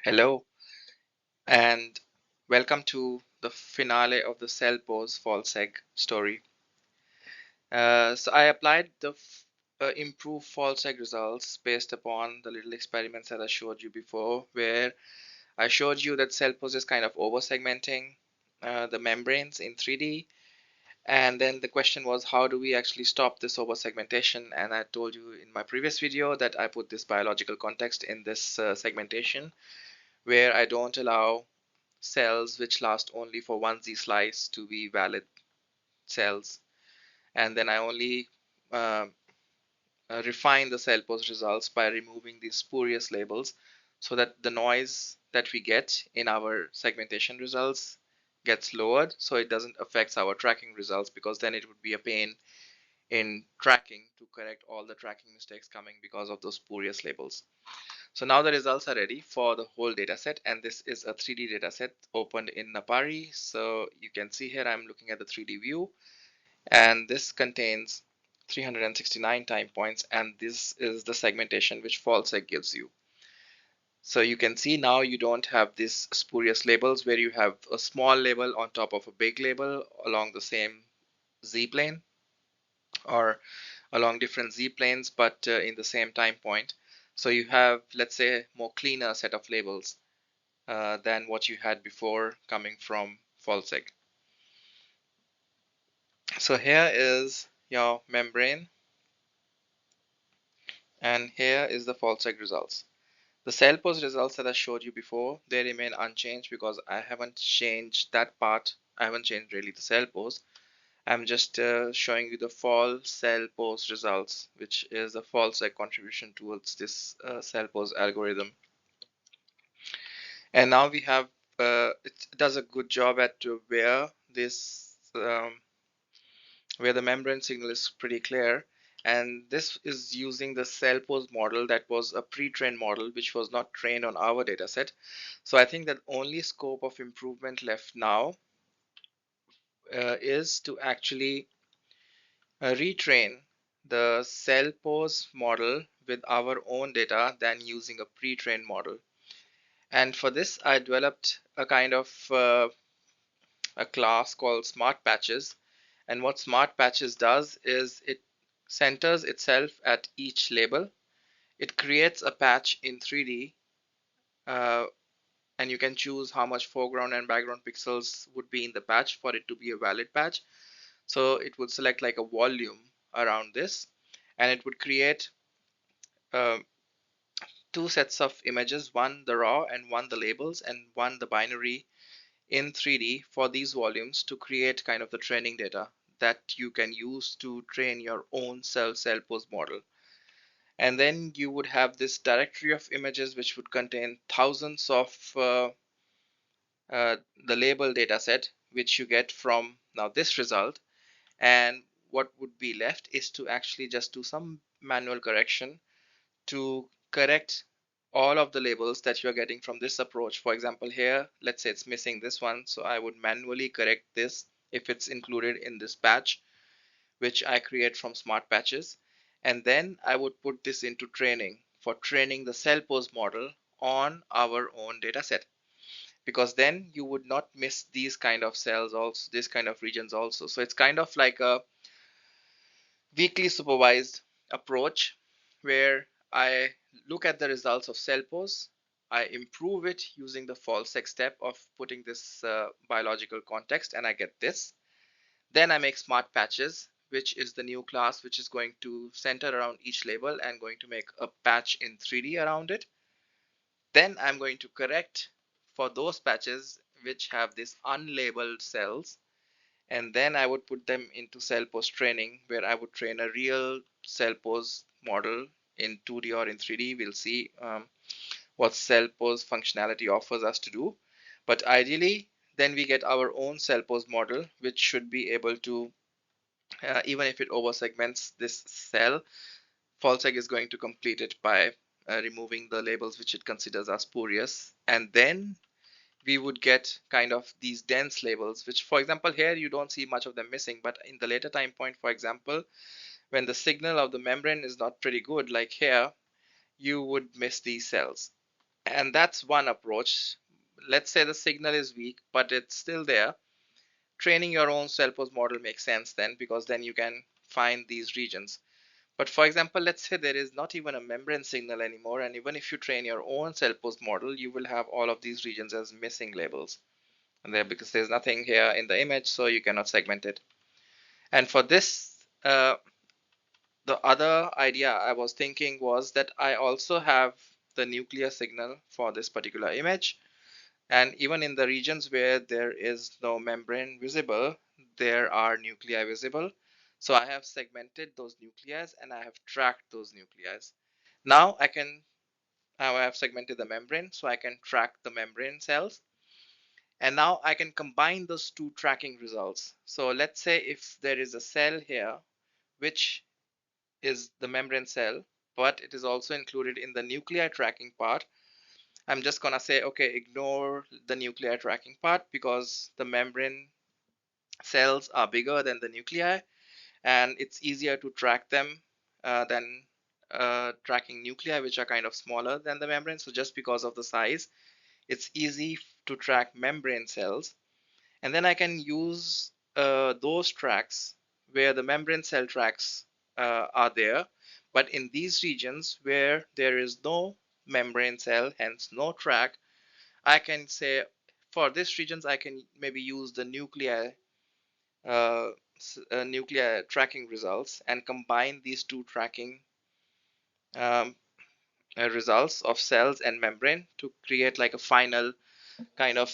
Hello and welcome to the finale of the Cellpose VollSeg story. So I applied the improved VollSeg results based upon the little experiments that I showed you before, where I showed you that Cellpose is kind of over-segmenting the membranes in 3D. And then the question was, how do we actually stop this over-segmentation? And I told you in my previous video that I put this biological context in this segmentation, where I don't allow cells which last only for one Z slice to be valid cells. And then I only uh, refine the Cellpose results by removing these spurious labels so that the noise that we get in our segmentation results gets lowered, so it doesn't affect our tracking results, because then it would be a pain in tracking to correct all the tracking mistakes coming because of those spurious labels. So now the results are ready for the whole data set, and this is a 3D data set opened in Napari. So you can see here I'm looking at the 3D view, and this contains 369 time points, and this is the segmentation which VollSeg gives you. So you can see now you don't have these spurious labels where you have a small label on top of a big label along the same z-plane or along different z-planes, but in the same time point. So you have, let's say, more cleaner set of labels than what you had before coming from VollSeg. So here is your membrane, and here is the VollSeg results. The Cellpose results that I showed you before, they remain unchanged because I haven't changed that part. I haven't changed really the Cellpose. I'm just showing you the Cellpose results, which is the VollSeg contribution towards this Cellpose algorithm. And now we have, it does a good job at where this, where the membrane signal is pretty clear. And this is using the Cellpose model that was a pre-trained model, which was not trained on our dataset. So I think that only scope of improvement left now is to actually retrain the Cellpose model with our own data than using a pre-trained model. And for this, I developed a kind of a class called Smart Patches. And what Smart Patches does is it centers itself at each label. It creates a patch in 3D, and you can choose how much foreground and background pixels would be in the patch for it to be a valid patch. So it would select like a volume around this, and it would create uh, two sets of images, one the raw and one the labels, and one the binary in 3D for these volumes to create kind of the training data that you can use to train your own Cellpose model. And then you would have this directory of images which would contain thousands of the label data set which you get from now this result. And what would be left is to actually just do some manual correction to correct all of the labels that you're getting from this approach. For example, here, let's say it's missing this one, so I would manually correct this if it's included in this patch, which I create from Smart Patches. And then I would put this into training for training the Cellpose model on our own data set, because then you would not miss these kind of cells also, this kind of regions also. So it's kind of like a weakly supervised approach where I look at the results of Cellpose, I improve it using the VollSeg step of putting this biological context, and I get this. Then I make Smart Patches, which is the new class which is going to center around each label and going to make a patch in 3D around it. Then I'm going to correct for those patches which have these unlabeled cells, and then I would put them into Cellpose training, where I would train a real Cellpose model in 2D or in 3D. We'll see what Cellpose functionality offers us to do. But ideally, then we get our own Cellpose model, which should be able to, even if it over segments this cell, VollSeg is going to complete it by removing the labels which it considers as spurious. And then we would get kind of these dense labels, which, for example, here you don't see much of them missing, but in the later time point, for example, when the signal of the membrane is not pretty good, like here, you would miss these cells. And that's one approach. Let's say the signal is weak, but it's still there. Training your own Cellpose model makes sense then, because then you can find these regions. But for example, let's say there is not even a membrane signal anymore, and even if you train your own Cellpose model, you will have all of these regions as missing labels. And there, because there's nothing here in the image, so you cannot segment it. And for this, the other idea I was thinking was that I also have the nuclear signal for this particular image. And even in the regions where there is no membrane visible, there are nuclei visible. So I have segmented those nuclei and I have tracked those nuclei. Now I have segmented the membrane, so I can track the membrane cells. And now I can combine those two tracking results. So let's say if there is a cell here, which is the membrane cell, but it is also included in the nuclei tracking part. I'm just gonna say, okay, ignore the nuclei tracking part because the membrane cells are bigger than the nuclei and it's easier to track them than tracking nuclei, which are kind of smaller than the membrane. So just because of the size, it's easy to track membrane cells. And then I can use those tracks where the membrane cell tracks are there, but in these regions where there is no membrane cell, hence no track, I can say for these regions I can maybe use the uh, nuclear tracking results and combine these two tracking um, results of cells and membrane to create like a final kind of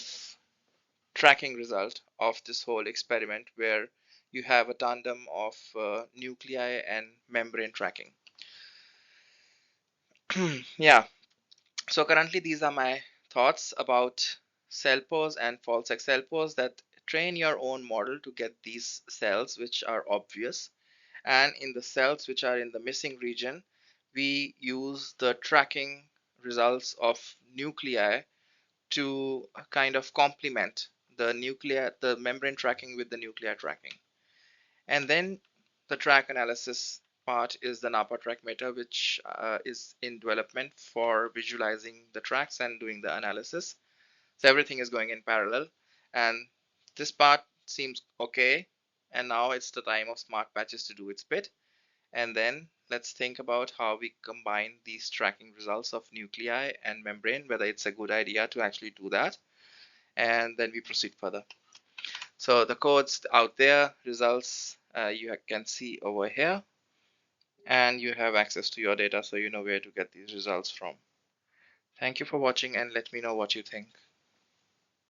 tracking result of this whole experiment where you have a tandem of nuclei and membrane tracking. Yeah, so currently these are my thoughts about Cellpose and VollSeg Cellpose, that train your own model to get these cells which are obvious, and in the cells which are in the missing region we use the tracking results of nuclei to kind of complement the membrane tracking with the nuclear tracking. And then the track analysis part is the NAPA track meta, which is in development for visualizing the tracks and doing the analysis. So everything is going in parallel, and this part seems okay. And now it's the time of smart patches to do its bit. And then let's think about how we combine these tracking results of nuclei and membrane, whether it's a good idea to actually do that. And then we proceed further. So the codes out there, results you can see over here, and you have access to your data so you know where to get these results from. Thank you for watching and let me know what you think.